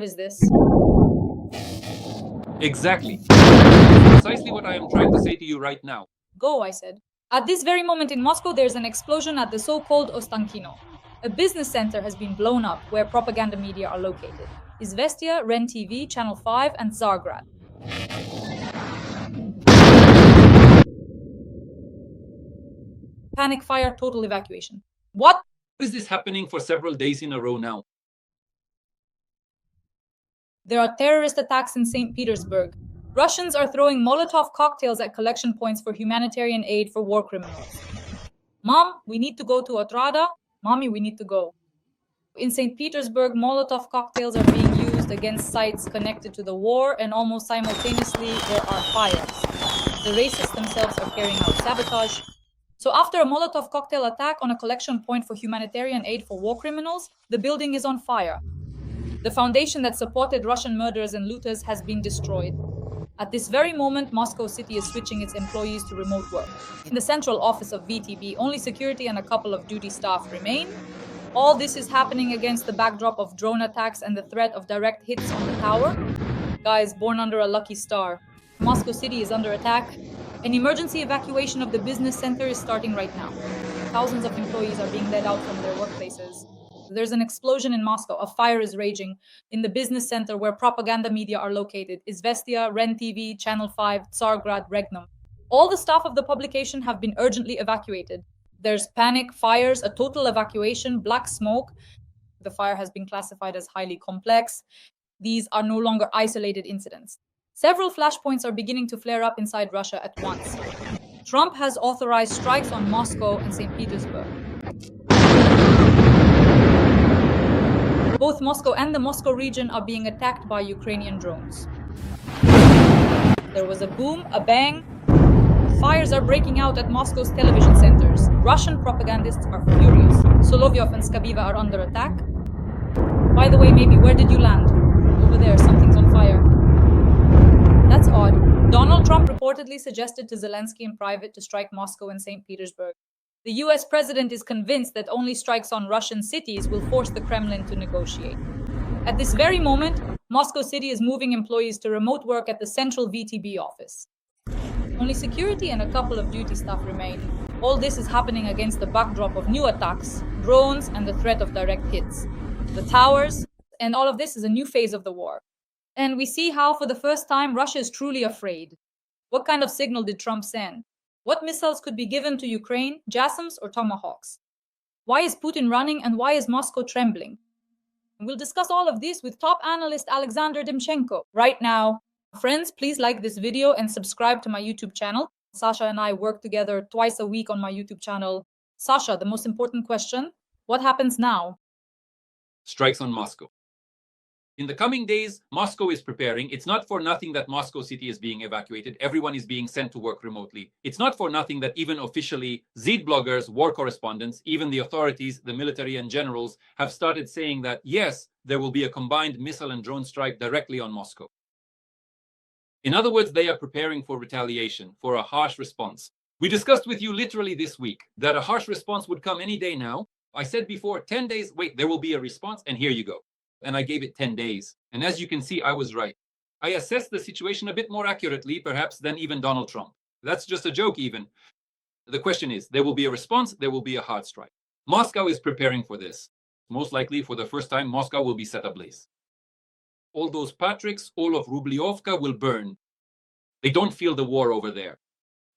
What is this? Exactly. Precisely what I am trying to say to you right now. Go, I said. At this very moment in Moscow, there's an explosion at the so-called Ostankino. A business center has been blown up where propaganda media are located. Izvestia, Ren TV, Channel 5, and Tsargrad. Panic fire, total evacuation. What? Is this happening for several days in a row now? There are terrorist attacks in Saint Petersburg. Russians are throwing Molotov cocktails at collection points for humanitarian aid for war criminals. Mom, we need to go to Otrada. Mommy, we need to go. In St. Petersburg, Molotov cocktails are being used against sites connected to the war, and almost simultaneously, there are fires. The racists themselves are carrying out sabotage. So after a Molotov cocktail attack on a collection point for humanitarian aid for war criminals, the building is on fire. The foundation that supported Russian murderers and looters has been destroyed. At this very moment, Moscow City is switching its employees to remote work. In the central office of VTB, only security and a couple of duty staff remain. All this is happening against the backdrop of drone attacks and the threat of direct hits on the tower. Guys, born under a lucky star. Moscow City is under attack. An emergency evacuation of the business center is starting right now. Thousands of employees are being led out from their workplaces. There's an explosion in Moscow. A fire is raging in the business center where propaganda media are located. Izvestia, Ren TV, Channel 5, Tsargrad, Regnum. All the staff of the publication have been urgently evacuated. There's panic, fires, a total evacuation, black smoke. The fire has been classified as highly complex. These are no longer isolated incidents. Several flashpoints are beginning to flare up inside Russia at once. Trump has authorized strikes on Moscow and St. Petersburg. Both Moscow and the Moscow region are being attacked by Ukrainian drones. There was a boom, a bang. Fires are breaking out at Moscow's television centers. Russian propagandists are furious. Solovyov and Skabiva are under attack. By the way, maybe, where did you land? Over there, something's on fire. That's odd. Donald Trump reportedly suggested to Zelensky in private to strike Moscow and St. Petersburg. The US president is convinced that only strikes on Russian cities will force the Kremlin to negotiate. At this very moment, Moscow City is moving employees to remote work at the central VTB office. Only security and a couple of duty staff remain. All this is happening against the backdrop of new attacks, drones, and the threat of direct hits. The towers, and all of this is a new phase of the war. And we see how, for the first time, Russia is truly afraid. What kind of signal did Trump send? What missiles could be given to Ukraine, JASSMs or Tomahawks? Why is Putin running and why is Moscow trembling? We'll discuss all of this with top analyst Alexander Demchenko right now. Friends, please like this video and subscribe to my YouTube channel. Sasha and I work together twice a week on my YouTube channel. Sasha, the most important question, what happens now? Strikes on Moscow. In the coming days, Moscow is preparing. It's not for nothing that Moscow City is being evacuated. Everyone is being sent to work remotely. It's not for nothing that even officially, Z bloggers, war correspondents, even the authorities, the military and generals have started saying that, yes, there will be a combined missile and drone strike directly on Moscow. In other words, they are preparing for retaliation, for a harsh response. We discussed with you literally this week that a harsh response would come any day now. I said before, 10 days, wait, there will be a response, and here you go. And I gave it 10 days. And as you can see, I was right. I assessed the situation a bit more accurately, perhaps, than even Donald Trump. That's just a joke even. The question is, there will be a response, there will be a hard strike. Moscow is preparing for this. Most likely, for the first time, Moscow will be set ablaze. All those Patricks, all of Rubliovka will burn. They don't feel the war over there.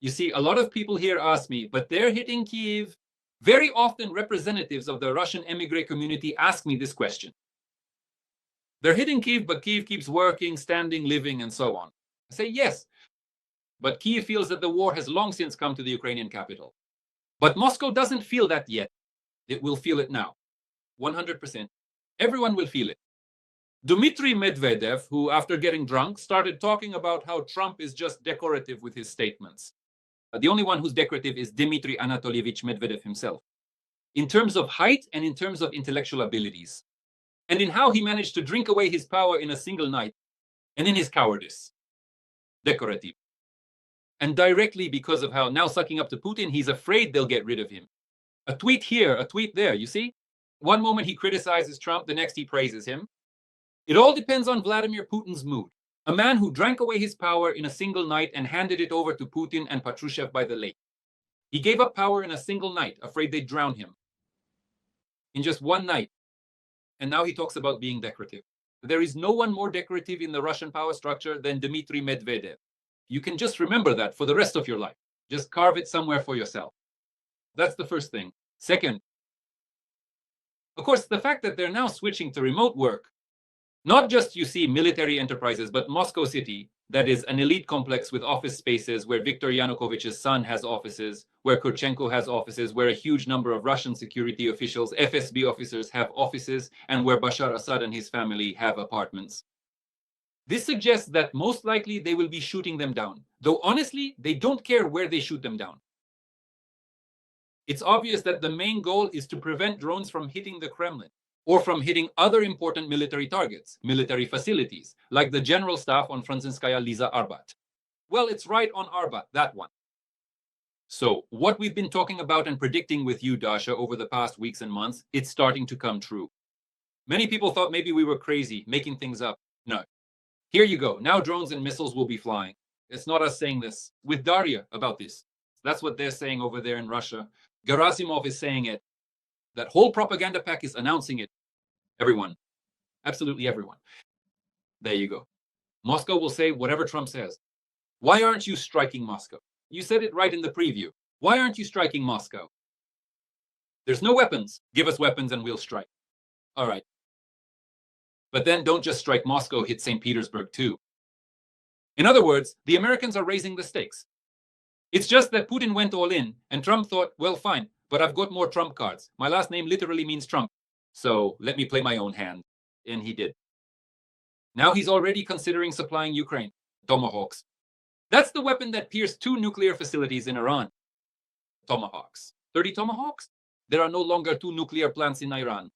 You see, a lot of people here ask me, but they're hitting Kyiv. Very often, representatives of the Russian emigre community ask me this question. They're hitting Kyiv, but Kyiv keeps working, standing, living, and so on. I say yes, but Kyiv feels that the war has long since come to the Ukrainian capital. But Moscow doesn't feel that yet. It will feel it now. 100%. Everyone will feel it. Dmitry Medvedev, who after getting drunk, started talking about how Trump is just decorative with his statements. The only one who's decorative is Dmitry Anatolievich Medvedev himself, in terms of height and in terms of intellectual abilities, and in how he managed to drink away his power in a single night, and in his cowardice. Decorative. And directly because of how now sucking up to Putin, he's afraid they'll get rid of him. A tweet here, a tweet there, you see? One moment he criticizes Trump, the next he praises him. It all depends on Vladimir Putin's mood. A man who drank away his power in a single night and handed it over to Putin and Patrushev by the lake. He gave up power in a single night, afraid they'd drown him. In just one night. And now he talks about being decorative. There is no one more decorative in the Russian power structure than Dmitry Medvedev. You can just remember that for the rest of your life. Just carve it somewhere for yourself. That's the first thing. Second, of course, the fact that they're now switching to remote work, not just, you see, military enterprises, but Moscow City, that is an elite complex with office spaces where Viktor Yanukovych's son has offices, where Kurchenko has offices, where a huge number of Russian security officials, FSB officers have offices, and where Bashar Assad and his family have apartments. This suggests that most likely they will be shooting them down, though honestly, they don't care where they shoot them down. It's obvious that the main goal is to prevent drones from hitting the Kremlin or from hitting other important military targets, military facilities, like the general staff on Franzenskaya Liza Arbat. Well, it's right on Arbat, that one. So, what we've been talking about and predicting with you, Dasha, over the past weeks and months, it's starting to come true. Many people thought maybe we were crazy, making things up. No. Here you go. Now drones and missiles will be flying. It's not us saying this. With Daria about this. That's what they're saying over there in Russia. Gerasimov is saying it. That whole propaganda pack is announcing it. Everyone. Absolutely everyone. There you go. Moscow will say whatever Trump says. Why aren't you striking Moscow? You said it right in the preview. Why aren't you striking Moscow? There's no weapons. Give us weapons and we'll strike. All right. But then don't just strike Moscow, hit Saint Petersburg too. In other words, the Americans are raising the stakes. It's just that Putin went all in, and Trump thought, well, fine, but I've got more Trump cards. My last name literally means Trump. So let me play my own hand. And he did. Now he's already considering supplying Ukraine. Tomahawks. That's the weapon that pierced 2 nuclear facilities in Iran. Tomahawks. 30 Tomahawks? There are no longer 2 nuclear plants in Iran.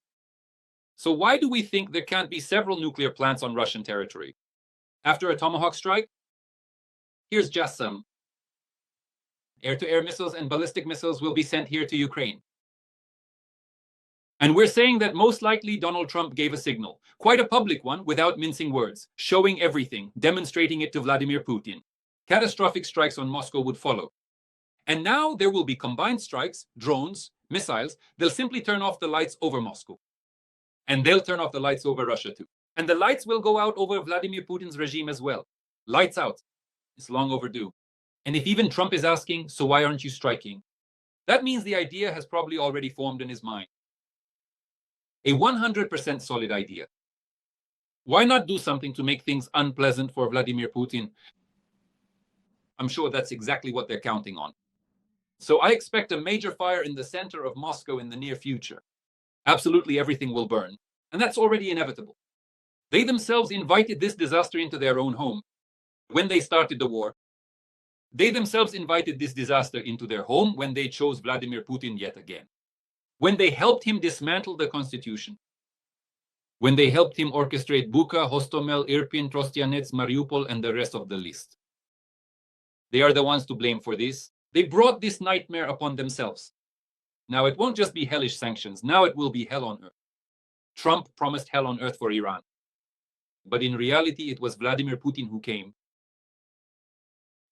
So why do we think there can't be several nuclear plants on Russian territory? After a Tomahawk strike? Here's just some. Air-to-air missiles and ballistic missiles will be sent here to Ukraine. And we're saying that most likely Donald Trump gave a signal, quite a public one, without mincing words, showing everything, demonstrating it to Vladimir Putin. Catastrophic strikes on Moscow would follow. And now there will be combined strikes, drones, missiles. They'll simply turn off the lights over Moscow. And they'll turn off the lights over Russia too. And the lights will go out over Vladimir Putin's regime as well. Lights out. It's long overdue. And if even Trump is asking, so why aren't you striking? That means the idea has probably already formed in his mind. A 100% solid idea. Why not do something to make things unpleasant for Vladimir Putin? I'm sure that's exactly what they're counting on. So I expect a major fire in the center of Moscow in the near future. Absolutely everything will burn. And that's already inevitable. They themselves invited this disaster into their own home. When they started the war, they themselves invited this disaster into their home when they chose Vladimir Putin yet again. When they helped him dismantle the constitution. When they helped him orchestrate Bucha, Hostomel, Irpin, Trostianets, Mariupol, and the rest of the list. They are the ones to blame for this. They brought this nightmare upon themselves. Now it won't just be hellish sanctions. Now it will be hell on earth. Trump promised hell on earth for Iran. But in reality, it was Vladimir Putin who came.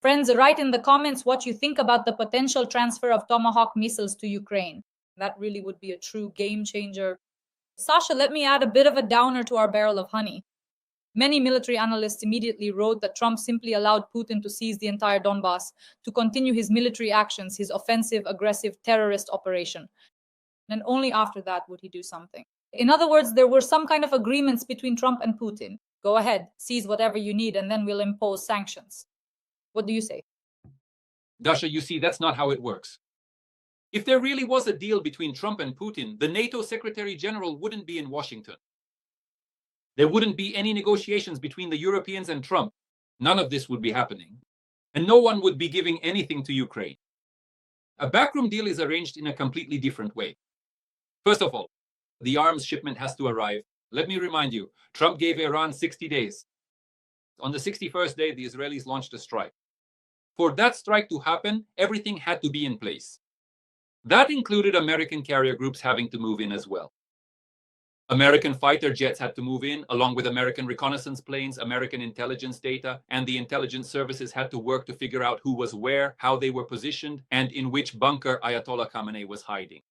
Friends, write in the comments what you think about the potential transfer of Tomahawk missiles to Ukraine. That really would be a true game changer. Sasha, let me add a bit of a downer to our barrel of honey. Many military analysts immediately wrote that Trump simply allowed Putin to seize the entire Donbass, to continue his military actions, his offensive, aggressive, terrorist operation. And only after that would he do something. In other words, there were some kind of agreements between Trump and Putin. Go ahead, seize whatever you need, and then we'll impose sanctions. What do you say? Dasha, you see, that's not how it works. If there really was a deal between Trump and Putin, the NATO Secretary General wouldn't be in Washington. There wouldn't be any negotiations between the Europeans and Trump. None of this would be happening. And no one would be giving anything to Ukraine. A backroom deal is arranged in a completely different way. First of all, the arms shipment has to arrive. Let me remind you, Trump gave Iran 60 days. On the 61st day, the Israelis launched a strike. For that strike to happen, everything had to be in place. That included American carrier groups having to move in as well. American fighter jets had to move in, along with American reconnaissance planes, American intelligence data, and the intelligence services had to work to figure out who was where, how they were positioned, and in which bunker Ayatollah Khamenei was hiding.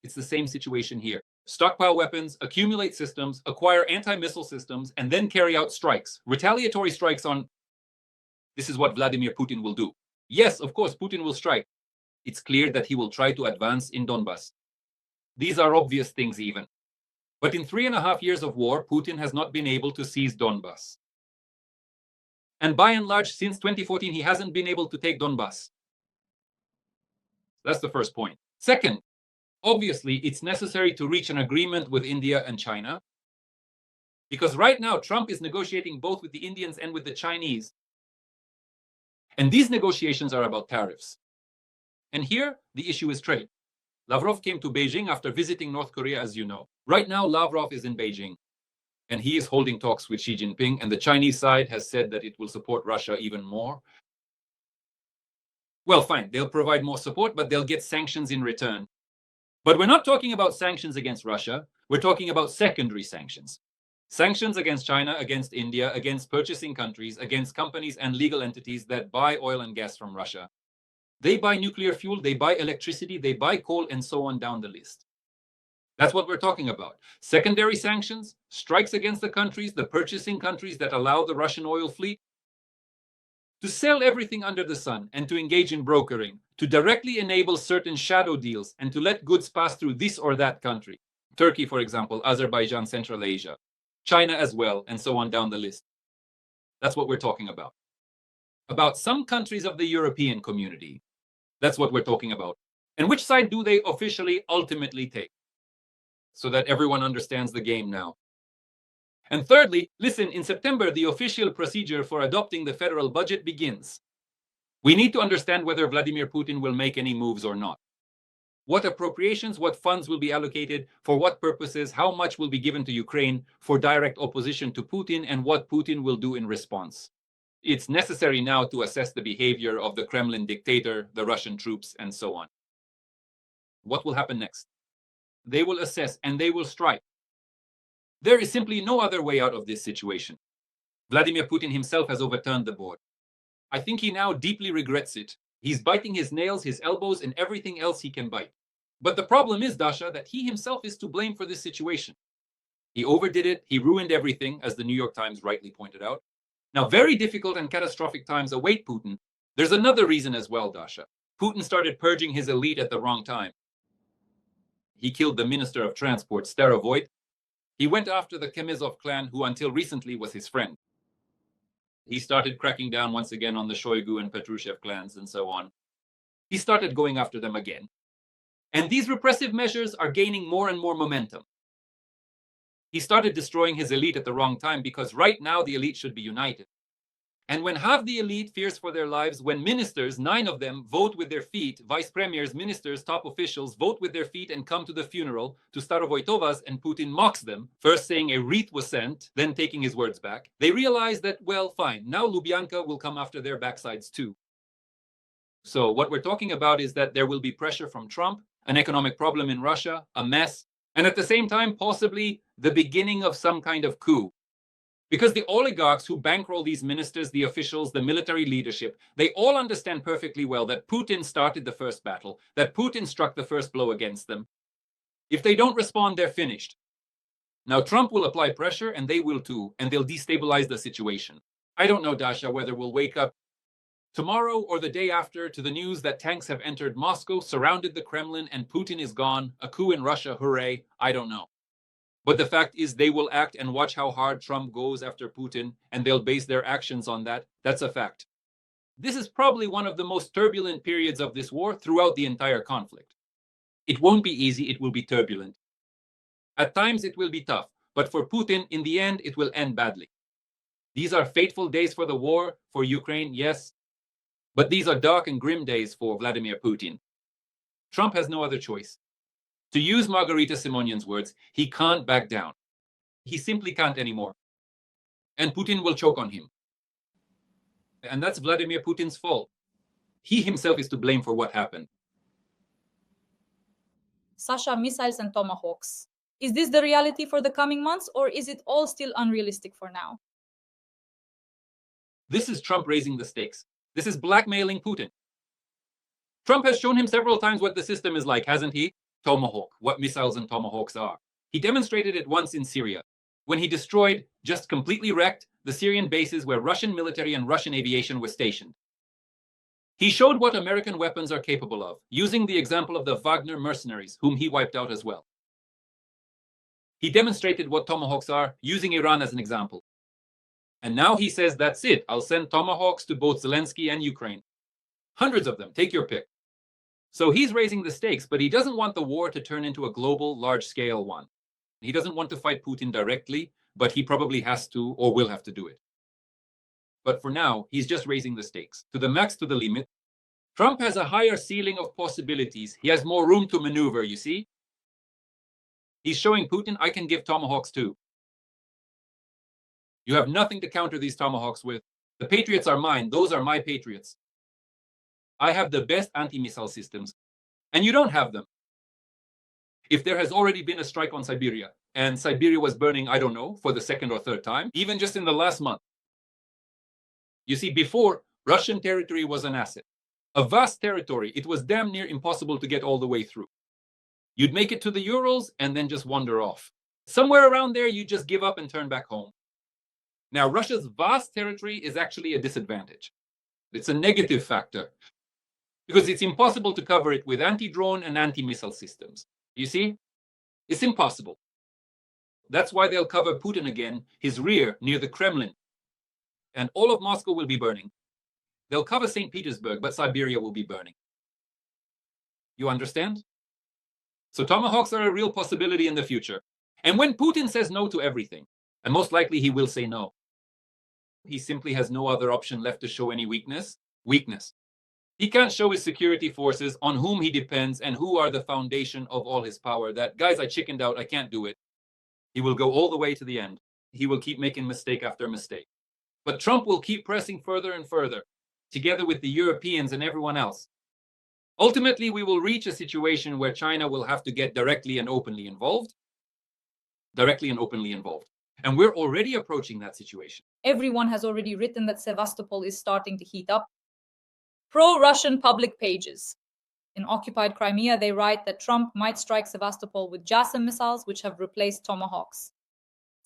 It's the same situation here. Stockpile weapons, accumulate systems, acquire anti-missile systems, and then carry out strikes. Retaliatory strikes on... This is what Vladimir Putin will do. Yes, of course, Putin will strike. It's clear that he will try to advance in Donbass. These are obvious things even. But in 3.5 years of war, Putin has not been able to seize Donbass. And by and large, since 2014, he hasn't been able to take Donbass. That's the first point. Second, obviously, it's necessary to reach an agreement with India and China. Because right now, Trump is negotiating both with the Indians and with the Chinese. And these negotiations are about tariffs. And here, the issue is trade. Lavrov came to Beijing after visiting North Korea, as you know. Right now, Lavrov is in Beijing, and he is holding talks with Xi Jinping, and the Chinese side has said that it will support Russia even more. Well, fine, they'll provide more support, but they'll get sanctions in return. But we're not talking about sanctions against Russia. We're talking about secondary sanctions. Sanctions against China, against India, against purchasing countries, against companies and legal entities that buy oil and gas from Russia. They buy nuclear fuel, they buy electricity, they buy coal, and so on down the list. That's what we're talking about. Secondary sanctions, strikes against the countries, the purchasing countries that allow the Russian oil fleet to sell everything under the sun and to engage in brokering, to directly enable certain shadow deals and to let goods pass through this or that country. Turkey, for example, Azerbaijan, Central Asia, China as well, and so on down the list. That's what we're talking about. About some countries of the European community. That's what we're talking about. And which side do they officially ultimately take? So that everyone understands the game now. And thirdly, listen, in September, the official procedure for adopting the federal budget begins. We need to understand whether Vladimir Putin will make any moves or not. What appropriations, what funds will be allocated, for what purposes, how much will be given to Ukraine for direct opposition to Putin, and what Putin will do in response. It's necessary now to assess the behavior of the Kremlin dictator, the Russian troops, and so on. What will happen next? They will assess and they will strike. There is simply no other way out of this situation. Vladimir Putin himself has overturned the board. I think he now deeply regrets it. He's biting his nails, his elbows, and everything else he can bite. But the problem is, Dasha, that he himself is to blame for this situation. He overdid it. He ruined everything, as the New York Times rightly pointed out. Now, very difficult and catastrophic times await Putin. There's another reason as well, Dasha. Putin started purging his elite at the wrong time. He killed the Minister of Transport, Starovoyt. He went after the Kemezov clan, who until recently was his friend. He started cracking down once again on the Shoigu and Patrushev clans and so on. He started going after them again. And these repressive measures are gaining more and more momentum. He started destroying his elite at the wrong time because right now the elite should be united. And when half the elite fears for their lives, when ministers, 9 of them, vote with their feet, vice premiers, ministers, top officials, vote with their feet and come to the funeral to Starovoytovas, and Putin mocks them, first saying a wreath was sent, then taking his words back, they realize that, well, fine, now Lubyanka will come after their backsides too. So what we're talking about is that there will be pressure from Trump, an economic problem in Russia, a mess, and at the same time, possibly the beginning of some kind of coup. Because the oligarchs who bankroll these ministers, the officials, the military leadership, they all understand perfectly well that Putin started the first battle, that Putin struck the first blow against them. If they don't respond, they're finished. Now, Trump will apply pressure, and they will too, and they'll destabilize the situation. I don't know, Dasha, whether we'll wake up tomorrow or the day after to the news that tanks have entered Moscow, surrounded the Kremlin, and Putin is gone, a coup in Russia, hooray, I don't know. But the fact is they will act, and watch how hard Trump goes after Putin, and they'll base their actions on that. That's a fact. This is probably one of the most turbulent periods of this war throughout the entire conflict. It won't be easy, it will be turbulent. At times it will be tough, but for Putin, in the end, it will end badly. These are fateful days for the war, for Ukraine, yes, but these are dark and grim days for Vladimir Putin. Trump has no other choice. To use Margarita Simonian's words, he can't back down. He simply can't anymore. And Putin will choke on him. And that's Vladimir Putin's fault. He himself is to blame for what happened. Sasha, missiles and tomahawks. Is this the reality for the coming months, or is it all still unrealistic for now? This is Trump raising the stakes. This is blackmailing Putin. Trump has shown him several times what the system is like, hasn't he? Tomahawk, what missiles and tomahawks are. He demonstrated it once in Syria, when he destroyed, just completely wrecked, the Syrian bases where Russian military and Russian aviation were stationed. He showed what American weapons are capable of, using the example of the Wagner mercenaries, whom he wiped out as well. He demonstrated what tomahawks are, using Iran as an example. And now he says, that's it, I'll send tomahawks to both Zelensky and Ukraine. Hundreds of them, take your pick. So he's raising the stakes, but he doesn't want the war to turn into a global, large-scale one. He doesn't want to fight Putin directly, but he probably has to or will have to do it. But for now, he's just raising the stakes. To the max, to the limit. Trump has a higher ceiling of possibilities. He has more room to maneuver, you see? He's showing Putin, I can give tomahawks too. You have nothing to counter these tomahawks with. The Patriots are mine. Those are my Patriots. I have the best anti-missile systems, and you don't have them. If there has already been a strike on Siberia, and Siberia was burning, I don't know, for the second or third time, even just in the last month. You see, before, Russian territory was an asset. A vast territory. It was damn near impossible to get all the way through. You'd make it to the Urals and then just wander off. Somewhere around there, you just give up and turn back home. Now, Russia's vast territory is actually a disadvantage. It's a negative factor because it's impossible to cover it with anti-drone and anti-missile systems. You see? It's impossible. That's why they'll cover Putin again, his rear near the Kremlin. And all of Moscow will be burning. They'll cover Saint Petersburg, but Siberia will be burning. You understand? So tomahawks are a real possibility in the future. And when Putin says no to everything, and most likely he will say no, he simply has no other option left to show any weakness. He can't show his security forces on whom he depends and who are the foundation of all his power that, guys, I chickened out, I can't do it. He will go all the way to the end. He will keep making mistake after mistake. But Trump will keep pressing further and further, together with the Europeans and everyone else. Ultimately, we will reach a situation where China will have to get directly and openly involved. And we're already approaching that situation. Everyone has already written that Sevastopol is starting to heat up. Pro-Russian public pages. In occupied Crimea, they write that Trump might strike Sevastopol with JASSM missiles, which have replaced Tomahawks.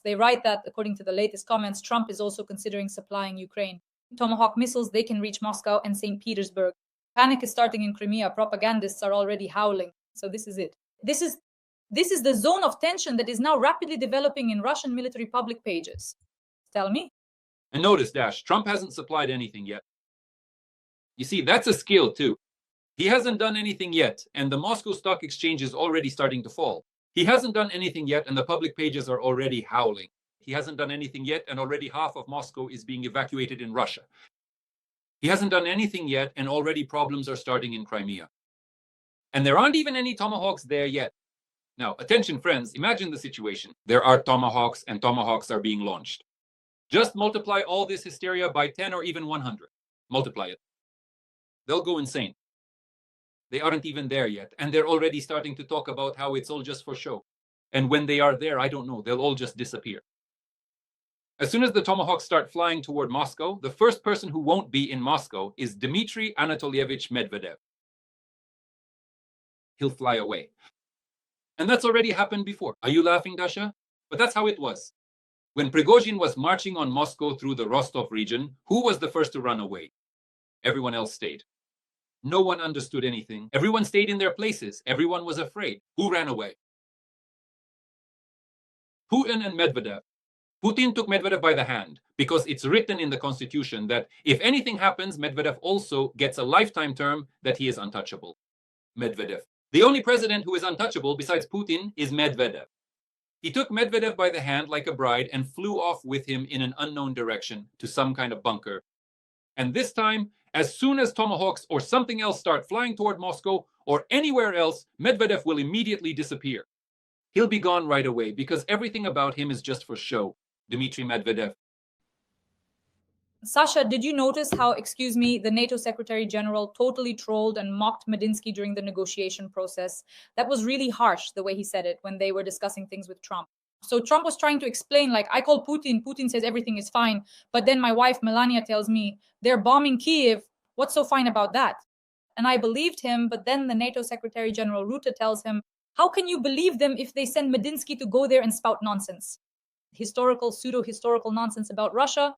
They write that, according to the latest comments, Trump is also considering supplying Ukraine. Tomahawk missiles, they can reach Moscow and Saint Petersburg. Panic is starting in Crimea. Propagandists are already howling. So this is it. This is the zone of tension that is now rapidly developing in Russian military public pages. Tell me. And notice, Dash, Trump hasn't supplied anything yet. You see, that's a skill too. He hasn't done anything yet, and the Moscow Stock Exchange is already starting to fall. He hasn't done anything yet, and the public pages are already howling. He hasn't done anything yet, and already half of Moscow is being evacuated in Russia. He hasn't done anything yet, and already problems are starting in Crimea. And there aren't even any tomahawks there yet. Now, attention friends, imagine the situation. There are tomahawks, and tomahawks are being launched. Just multiply all this hysteria by 10 or even 100. Multiply it. They'll go insane. They aren't even there yet, and they're already starting to talk about how it's all just for show. And when they are there, I don't know, they'll all just disappear. As soon as the tomahawks start flying toward Moscow, the first person who won't be in Moscow is Dmitry Anatolyevich Medvedev. He'll fly away. And that's already happened before. Are you laughing, Dasha? But that's how it was. When Prigozhin was marching on Moscow through the Rostov region, who was the first to run away? Everyone else stayed. No one understood anything. Everyone stayed in their places. Everyone was afraid. Who ran away? Putin and Medvedev. Putin took Medvedev by the hand because it's written in the constitution that if anything happens, Medvedev also gets a lifetime term that he is untouchable. Medvedev. The only president who is untouchable besides Putin is Medvedev. He took Medvedev by the hand like a bride and flew off with him in an unknown direction to some kind of bunker. And this time, as soon as tomahawks or something else start flying toward Moscow or anywhere else, Medvedev will immediately disappear. He'll be gone right away because everything about him is just for show. Dmitry Medvedev. Sasha, did you notice how, excuse me, the NATO Secretary General totally trolled and mocked Medinsky during the negotiation process? That was really harsh, the way he said it when they were discussing things with Trump. So Trump was trying to explain, like, I call Putin, Putin says everything is fine. But then my wife, Melania, tells me they're bombing Kiev. What's so fine about that? And I believed him, but then the NATO Secretary General Rutte tells him, how can you believe them if they send Medinsky to go there and spout nonsense? Historical, pseudo-historical nonsense about Russia.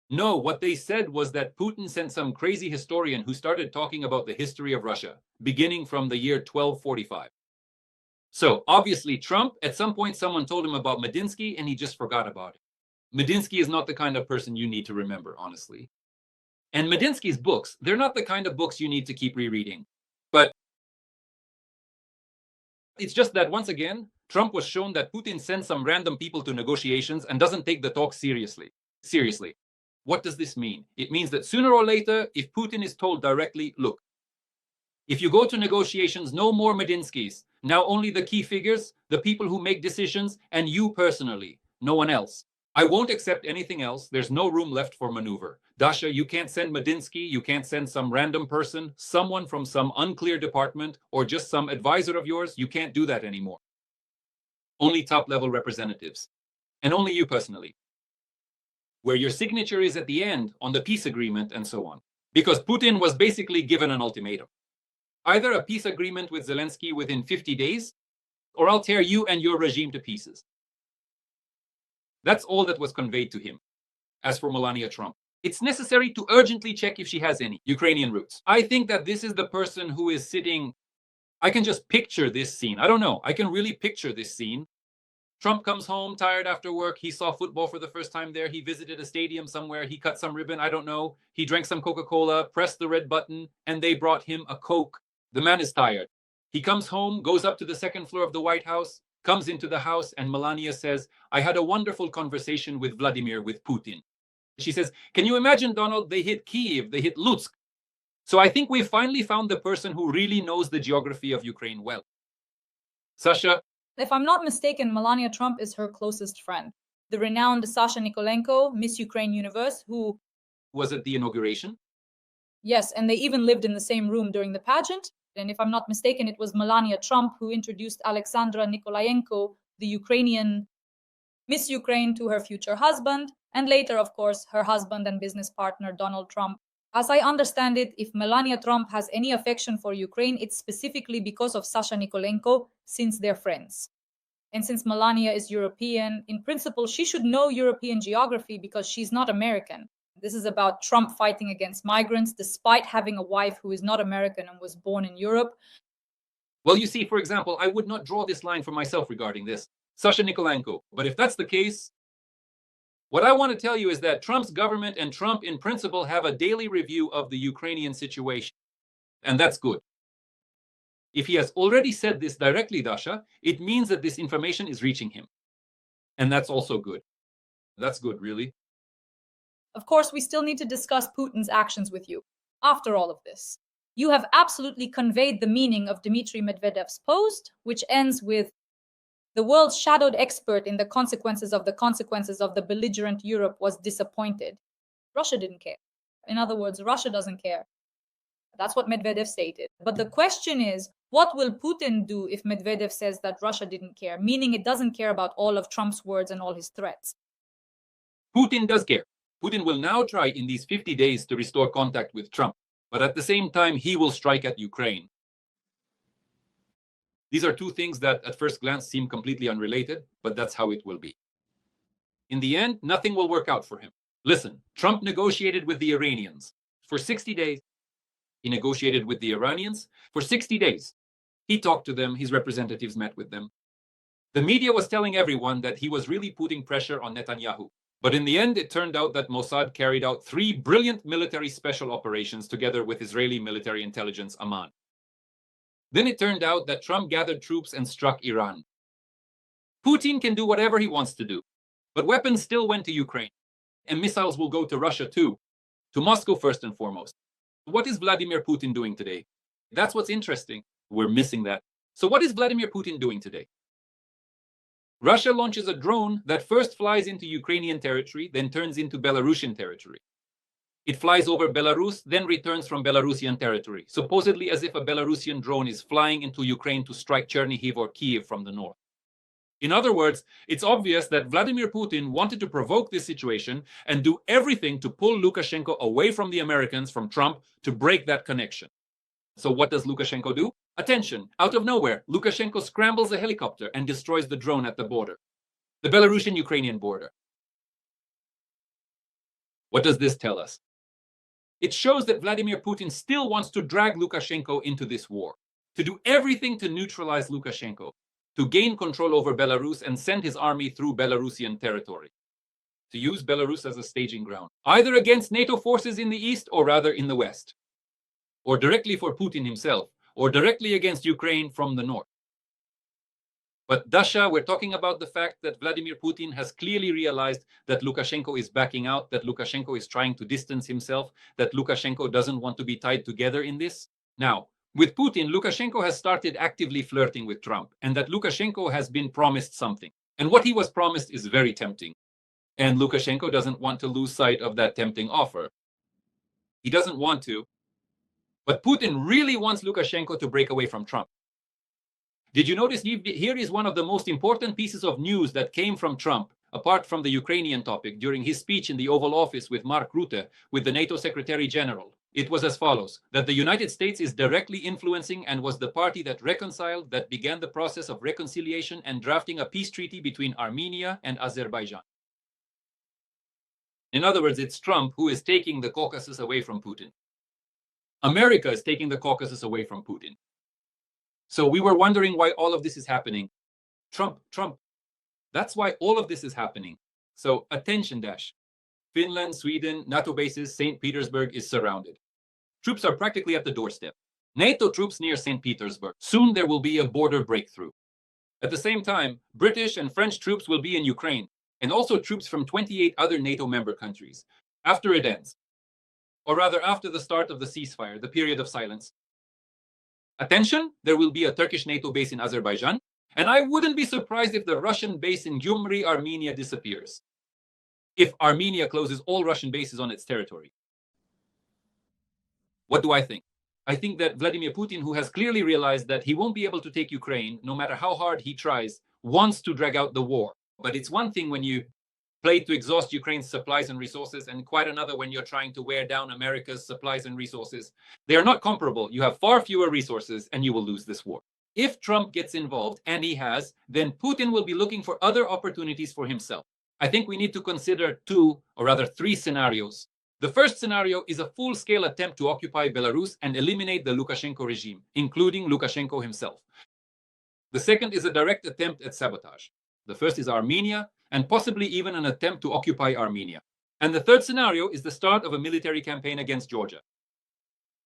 No, what they said was that Putin sent some crazy historian who started talking about the history of Russia, beginning from the year 1245. So, obviously, Trump, at some point, someone told him about Medinsky and he just forgot about it. Medinsky is not the kind of person you need to remember, honestly. And Medinsky's books, they're not the kind of books you need to keep rereading. But it's just that, once again, Trump was shown that Putin sends some random people to negotiations and doesn't take the talk seriously. Seriously. What does this mean? It means that sooner or later, if Putin is told directly, look, if you go to negotiations, no more Medinskys. Now only the key figures, the people who make decisions, and you personally, no one else. I won't accept anything else. There's no room left for maneuver. Dasha, you can't send Medinsky. You can't send some random person, someone from some unclear department, or just some advisor of yours. You can't do that anymore. Only top-level representatives. And only you personally. Where your signature is at the end on the peace agreement and so on. Because Putin was basically given an ultimatum. Either a peace agreement with Zelensky within 50 days, or I'll tear you and your regime to pieces. That's all that was conveyed to him. As for Melania Trump, it's necessary to urgently check if she has any Ukrainian roots. I think that this is the person who is sitting. I can just picture this scene. I don't know. I can really picture this scene. Trump comes home tired after work. He saw football for the first time there. He visited a stadium somewhere. He cut some ribbon. I don't know. He drank some Coca-Cola, pressed the red button, and they brought him a Coke. The man is tired. He comes home, goes up to the second floor of the White House, comes into the house, and Melania says, I had a wonderful conversation with Vladimir, with Putin. She says, can you imagine, Donald? They hit Kyiv, they hit Lutsk. So I think we finally found the person who really knows the geography of Ukraine well. Sasha? If I'm not mistaken, Melania Trump is her closest friend. The renowned Sasha Nikolenko, Miss Ukraine Universe, who was at the inauguration. Yes, and they even lived in the same room during the pageant. And if I'm not mistaken, it was Melania Trump who introduced Alexandra Nikolayenko, the Ukrainian Miss Ukraine, to her future husband, and later, of course, her husband and business partner, Donald Trump. As I understand it, if Melania Trump has any affection for Ukraine, it's specifically because of Sasha Nikolenko, since they're friends. And since Melania is European, in principle, she should know European geography because she's not American. This is about Trump fighting against migrants, despite having a wife who is not American and was born in Europe. Well, you see, for example, I would not draw this line for myself regarding this, Sasha Nikolenko. But if that's the case, what I want to tell you is that Trump's government and Trump, in principle, have a daily review of the Ukrainian situation. And that's good. If he has already said this directly, Dasha, it means that this information is reaching him. And that's also good. That's good, really. Of course, we still need to discuss Putin's actions with you. After all of this, you have absolutely conveyed the meaning of Dmitry Medvedev's post, which ends with, the world's shadowed expert in the consequences of the belligerent Europe was disappointed. Russia didn't care. In other words, Russia doesn't care. That's what Medvedev stated. But the question is, what will Putin do if Medvedev says that Russia didn't care, meaning it doesn't care about all of Trump's words and all his threats? Putin does care. Putin will now try in these 50 days to restore contact with Trump, but at the same time, he will strike at Ukraine. These are two things that at first glance seem completely unrelated, but that's how it will be. In the end, nothing will work out for him. Listen, Trump negotiated with the Iranians for 60 days. He negotiated with the Iranians for 60 days. He talked to them, his representatives met with them. The media was telling everyone that he was really putting pressure on Netanyahu. But in the end, it turned out that Mossad carried out 3 brilliant military special operations together with Israeli military intelligence Amman. Then it turned out that Trump gathered troops and struck Iran. Putin can do whatever he wants to do, but weapons still went to Ukraine, and missiles will go to Russia too, to Moscow first and foremost. What is Vladimir Putin doing today? That's what's interesting. We're missing that. So what is Vladimir Putin doing today? Russia launches a drone that first flies into Ukrainian territory, then turns into Belarusian territory. It flies over Belarus, then returns from Belarusian territory, supposedly as if a Belarusian drone is flying into Ukraine to strike Chernihiv or Kiev from the north. In other words, it's obvious that Vladimir Putin wanted to provoke this situation and do everything to pull Lukashenko away from the Americans, from Trump, to break that connection. So what does Lukashenko do? Attention, out of nowhere, Lukashenko scrambles a helicopter and destroys the drone at the border, the Belarusian-Ukrainian border. What does this tell us? It shows that Vladimir Putin still wants to drag Lukashenko into this war, to do everything to neutralize Lukashenko, to gain control over Belarus and send his army through Belarusian territory, to use Belarus as a staging ground, either against NATO forces in the east or rather in the west, or directly for Putin himself, or directly against Ukraine from the north. But Dasha, we're talking about the fact that Vladimir Putin has clearly realized that Lukashenko is backing out, that Lukashenko is trying to distance himself, that Lukashenko doesn't want to be tied together in this. Now, with Putin, Lukashenko has started actively flirting with Trump, and that Lukashenko has been promised something. And what he was promised is very tempting. And Lukashenko doesn't want to lose sight of that tempting offer. He doesn't want to. But Putin really wants Lukashenko to break away from Trump. Did you notice here is one of the most important pieces of news that came from Trump, apart from the Ukrainian topic, during his speech in the Oval Office with Mark Rutte, with the NATO Secretary General. It was as follows, that the United States is directly influencing and was the party that reconciled, that began the process of reconciliation and drafting a peace treaty between Armenia and Azerbaijan. In other words, it's Trump who is taking the Caucasus away from Putin. America is taking the Caucasus away from Putin. So we were wondering why all of this is happening. Trump. That's why all of this is happening. So attention dash. Finland, Sweden, NATO bases, Saint Petersburg is surrounded. Troops are practically at the doorstep. NATO troops near Saint Petersburg. Soon there will be a border breakthrough. At the same time, British and French troops will be in Ukraine, and also troops from 28 other NATO member countries. After it ends, or rather after the start of the ceasefire, the period of silence. Attention, there will be a Turkish NATO base in Azerbaijan, and I wouldn't be surprised if the Russian base in Gyumri, Armenia disappears. If Armenia closes all Russian bases on its territory. What do I think? I think that Vladimir Putin, who has clearly realized that he won't be able to take Ukraine, no matter how hard he tries, wants to drag out the war. But it's one thing when you play to exhaust Ukraine's supplies and resources, and quite another when you're trying to wear down America's supplies and resources. They are not comparable. You have far fewer resources, and you will lose this war. If Trump gets involved, and he has, then Putin will be looking for other opportunities for himself. I think we need to consider two, or rather three scenarios. The first scenario is a full-scale attempt to occupy Belarus and eliminate the Lukashenko regime, including Lukashenko himself. The second is a direct attempt at sabotage. The first is Armenia, and possibly even an attempt to occupy Armenia. And the third scenario is the start of a military campaign against Georgia.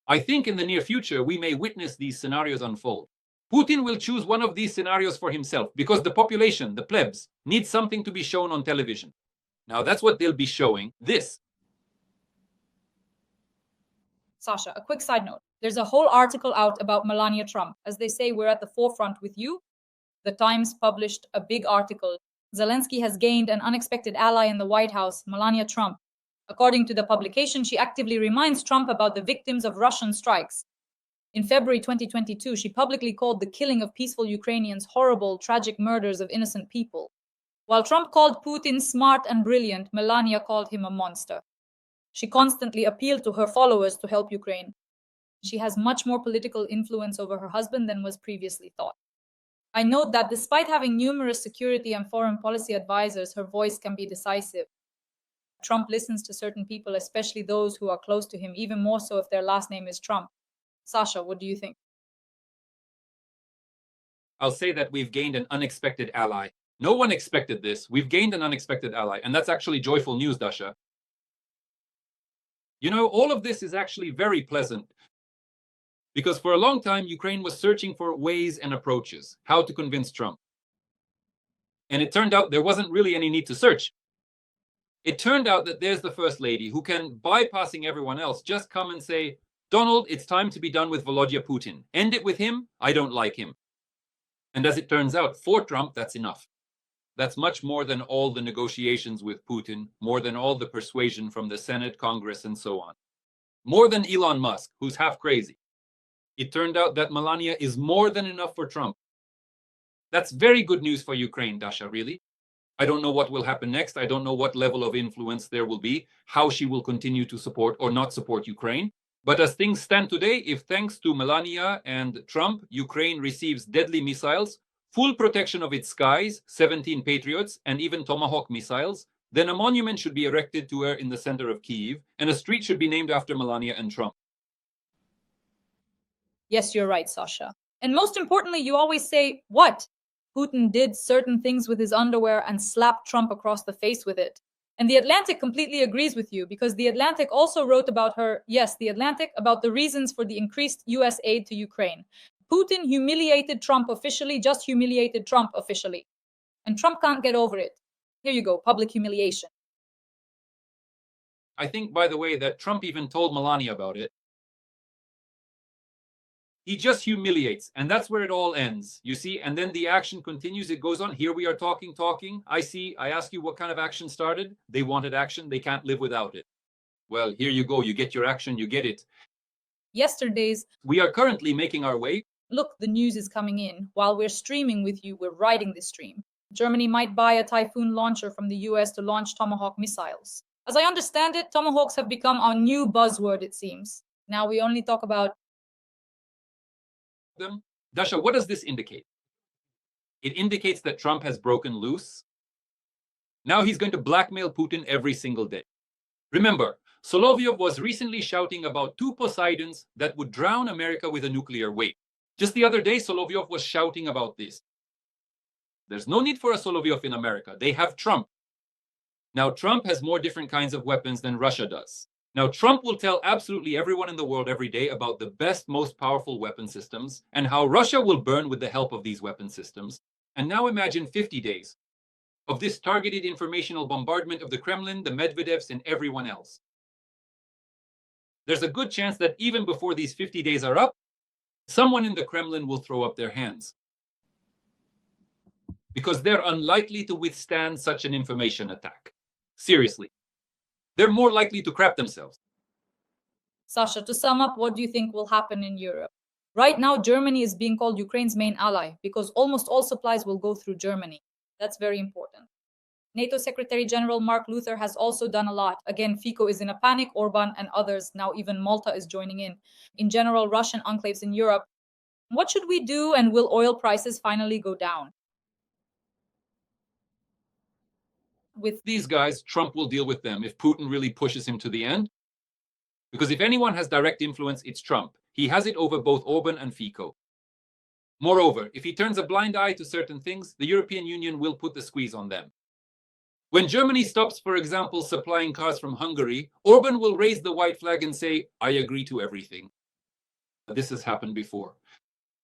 I think in the near future, we may witness these scenarios unfold. Putin will choose one of these scenarios for himself because the population, the plebs, needs something to be shown on television. Now that's what they'll be showing, this. Sasha, a quick side note. There's a whole article out about Melania Trump. As they say, we're at the forefront with you. The Times published a big article. Zelensky has gained an unexpected ally in the White House, Melania Trump. According to the publication, she actively reminds Trump about the victims of Russian strikes. In February 2022, she publicly called the killing of peaceful Ukrainians horrible, tragic murders of innocent people. While Trump called Putin smart and brilliant, Melania called him a monster. She constantly appealed to her followers to help Ukraine. She has much more political influence over her husband than was previously thought. I note that despite having numerous security and foreign policy advisors, her voice can be decisive. Trump listens to certain people, especially those who are close to him, even more so if their last name is Trump. Sasha, what do you think? I'll say that we've gained an unexpected ally. No one expected this. We've gained an unexpected ally, and that's actually joyful news, Dasha. You know, all of this is actually very pleasant because for a long time, Ukraine was searching for ways and approaches, how to convince Trump. And it turned out there wasn't really any need to search. It turned out that there's the first lady who can, bypassing everyone else, just come and say, Donald, it's time to be done with Volodya Putin. End it with him. I don't like him. And as it turns out, for Trump, that's enough. That's much more than all the negotiations with Putin, more than all the persuasion from the Senate, Congress, and so on. More than Elon Musk, who's half crazy. It turned out that Melania is more than enough for Trump. That's very good news for Ukraine, Dasha, really. I don't know what will happen next. I don't know what level of influence there will be, how she will continue to support or not support Ukraine. But as things stand today, if thanks to Melania and Trump, Ukraine receives deadly missiles, full protection of its skies, 17 Patriots, and even Tomahawk missiles, then a monument should be erected to her in the center of Kyiv, and a street should be named after Melania and Trump. Yes, you're right, Sasha. And most importantly, you always say, what? Putin did certain things with his underwear and slapped Trump across the face with it. And The Atlantic completely agrees with you, because The Atlantic also wrote about her, yes, The Atlantic, about the reasons for the increased US aid to Ukraine. Putin humiliated Trump officially, just humiliated Trump officially. And Trump can't get over it. Here you go, public humiliation. I think, by the way, that Trump even told Melania about it. He just humiliates, and that's where it all ends, you see? And then the action continues, it goes on. Here we are talking. I ask you what kind of action started. They wanted action, they can't live without it. Well, here you go, you get your action, you get it. Yesterday's, we are currently making our way. Look, the news is coming in. While we're streaming with you, we're writing this stream. Germany might buy a Typhoon launcher from the US to launch Tomahawk missiles. As I understand it, Tomahawks have become our new buzzword, it seems. Now we only talk about them. Dasha, what does this indicate? It indicates that Trump has broken loose. Now he's going to blackmail Putin every single day. Remember, Solovyov was recently shouting about 2 Poseidons that would drown America with a nuclear weight. Just the other day, Solovyov was shouting about this. There's no need for a Solovyov in America. They have Trump. Now, Trump has more different kinds of weapons than Russia does. Now, Trump will tell absolutely everyone in the world every day about the best, most powerful weapon systems and how Russia will burn with the help of these weapon systems. And now imagine 50 days of this targeted informational bombardment of the Kremlin, the Medvedevs, and everyone else. There's a good chance that even before these 50 days are up, someone in the Kremlin will throw up their hands, because they're unlikely to withstand such an information attack. Seriously. They're more likely to crap themselves. Sasha, to sum up, what do you think will happen in Europe? Right now, Germany is being called Ukraine's main ally because almost all supplies will go through Germany. That's very important. NATO Secretary General Mark Luther has also done a lot. Again, Fico is in a panic, Orban and others, now even Malta is joining in. In general, Russian enclaves in Europe. What should we do, and will oil prices finally go down? With these guys, Trump will deal with them if Putin really pushes him to the end. Because if anyone has direct influence, it's Trump. He has it over both Orban and Fico. Moreover, if he turns a blind eye to certain things, the European Union will put the squeeze on them. When Germany stops, for example, supplying cars from Hungary, Orban will raise the white flag and say, I agree to everything. This has happened before.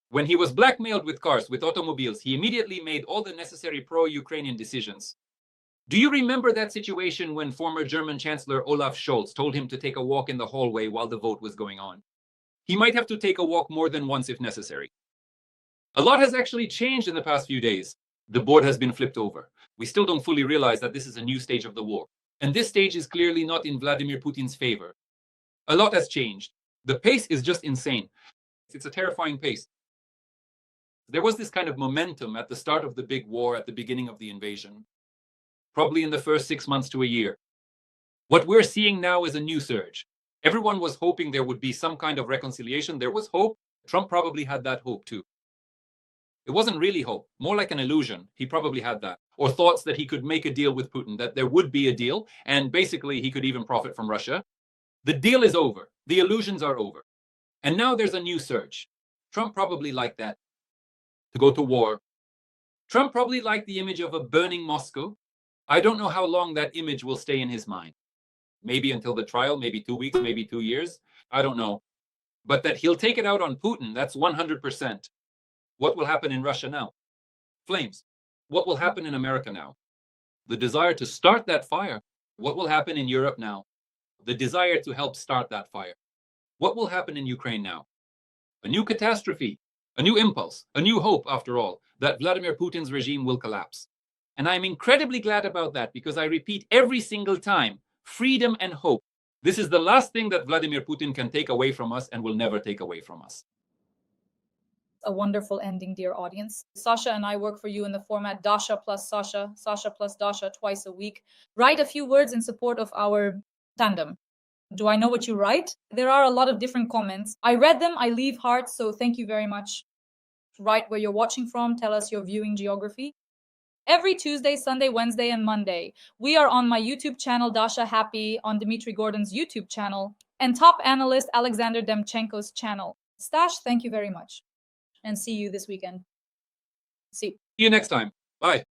When he was blackmailed with cars, with automobiles, he immediately made all the necessary pro-Ukrainian decisions. Do you remember that situation when former German Chancellor Olaf Scholz told him to take a walk in the hallway while the vote was going on? He might have to take a walk more than once if necessary. A lot has actually changed in the past few days. The board has been flipped over. We still don't fully realize that this is a new stage of the war. And this stage is clearly not in Vladimir Putin's favor. A lot has changed. The pace is just insane. It's a terrifying pace. There was this kind of momentum at the start of the big war, at the beginning of the invasion. Probably in the first 6 months to a year. What we're seeing now is a new surge. Everyone was hoping there would be some kind of reconciliation. There was hope. Trump probably had that hope too. It wasn't really hope, more like an illusion. He probably had that. Or thoughts that he could make a deal with Putin, that there would be a deal, and basically he could even profit from Russia. The deal is over. The illusions are over. And now there's a new surge. Trump probably liked that, to go to war. Trump probably liked the image of a burning Moscow. I don't know how long that image will stay in his mind. Maybe until the trial, maybe 2 weeks, maybe 2 years. I don't know. But that he'll take it out on Putin, that's 100%. What will happen in Russia now? Flames. What will happen in America now? The desire to start that fire. What will happen in Europe now? The desire to help start that fire. What will happen in Ukraine now? A new catastrophe, a new impulse, a new hope, after all, that Vladimir Putin's regime will collapse. And I'm incredibly glad about that because I repeat every single time, freedom and hope. This is the last thing that Vladimir Putin can take away from us and will never take away from us. A wonderful ending, dear audience. Sasha and I work for you in the format Dasha plus Sasha, Sasha plus Dasha twice a week. Write a few words in support of our tandem. Do I know what you write? There are a lot of different comments. I read them, I leave hearts, so thank you very much. Write where you're watching from, tell us your viewing geography. Every Tuesday, Sunday, Wednesday, and Monday, we are on my YouTube channel, Dasha Happy, on Dmitry Gordon's YouTube channel, and top analyst Alexander Demchenko's channel. Stash, thank you very much. And see you this weekend. See you next time. Bye.